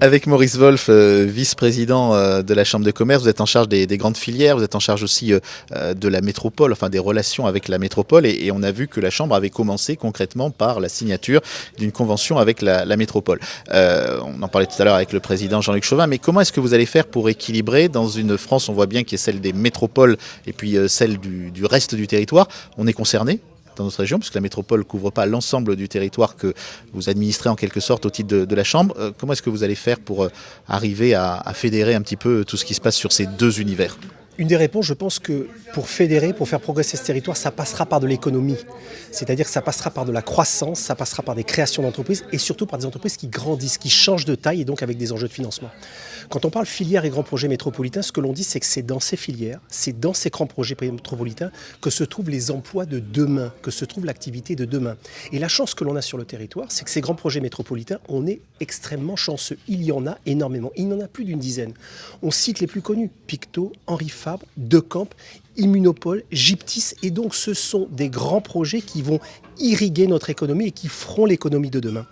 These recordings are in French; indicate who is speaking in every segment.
Speaker 1: Avec Maurice Wolf, vice-président de la Chambre de commerce, vous êtes en charge des grandes filières, vous êtes en charge aussi de la métropole, enfin des relations avec la métropole. Et on a vu que la Chambre avait commencé concrètement par la signature d'une convention avec la métropole. On en parlait tout à l'heure avec le président Jean-Luc Chauvin, mais comment est-ce que vous allez faire pour équilibrer dans une France, on voit bien, qui est celle des métropoles et puis celle du reste du territoire? On est concerné dans notre région, puisque la métropole ne couvre pas l'ensemble du territoire que vous administrez en quelque sorte au titre de la Chambre. Comment est-ce que vous allez faire pour arriver à fédérer un petit peu tout ce qui se passe sur ces deux univers?
Speaker 2: Une des réponses, je pense que pour fédérer, pour faire progresser ce territoire, ça passera par de l'économie. C'est-à-dire que ça passera par de la croissance, ça passera par des créations d'entreprises et surtout par des entreprises qui grandissent, qui changent de taille et donc avec des enjeux de financement. Quand on parle filières et grands projets métropolitains, ce que l'on dit, c'est que c'est dans ces filières, c'est dans ces grands projets métropolitains que se trouvent les emplois de demain, que se trouve l'activité de demain. Et la chance que l'on a sur le territoire, c'est que ces grands projets métropolitains, on est extrêmement chanceux. Il y en a énormément. Il y en a plus d'une dizaine. On cite les plus connus, Picto, Henri Fabre, Decamp, Immunopol, Gyptis, et donc ce sont des grands projets qui vont irriguer notre économie et qui feront l'économie de demain.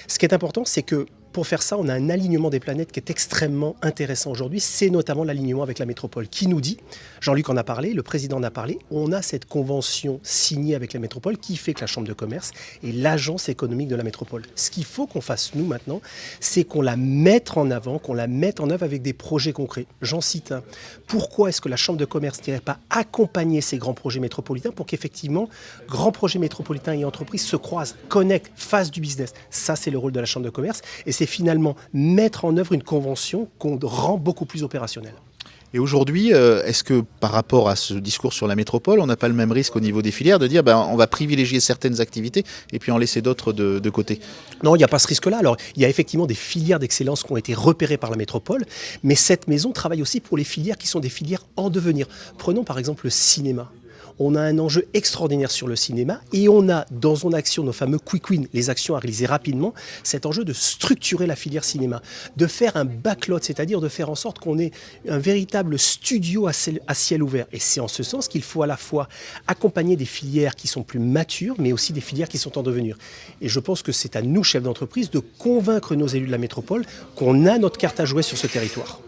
Speaker 2: Ce qui est important, c'est que pour faire ça, on a un alignement des planètes qui est extrêmement intéressant aujourd'hui. C'est notamment l'alignement avec la métropole qui nous dit, Jean-Luc en a parlé, le président en a parlé, on a cette convention signée avec la métropole qui fait que la Chambre de commerce est l'agence économique de la métropole. Ce qu'il faut qu'on fasse nous maintenant, c'est qu'on la mette en avant, qu'on la mette en œuvre avec des projets concrets. J'en cite un. Pourquoi est-ce que la Chambre de commerce n'irait pas accompagner ces grands projets métropolitains pour qu'effectivement, grands projets métropolitains et entreprises se croisent, connectent, fassent du business? Ça, c'est le rôle de la Chambre de commerce et c'est finalement mettre en œuvre une convention qu'on rend beaucoup plus opérationnelle.
Speaker 1: Et aujourd'hui, est-ce que par rapport à ce discours sur la métropole, on n'a pas le même risque au niveau des filières de dire on va privilégier certaines activités et puis en laisser d'autres de côté?
Speaker 2: Non, il n'y a pas ce risque-là. Alors, il y a effectivement des filières d'excellence qui ont été repérées par la métropole, mais cette maison travaille aussi pour les filières qui sont des filières en devenir. Prenons par exemple le cinéma. On a un enjeu extraordinaire sur le cinéma et on a dans son action nos fameux quick wins, les actions à réaliser rapidement, cet enjeu de structurer la filière cinéma, de faire un backlot, c'est-à-dire de faire en sorte qu'on ait un véritable studio à ciel ouvert. Et c'est en ce sens qu'il faut à la fois accompagner des filières qui sont plus matures, mais aussi des filières qui sont en devenir. Et je pense que c'est à nous, chefs d'entreprise, de convaincre nos élus de la métropole qu'on a notre carte à jouer sur ce territoire.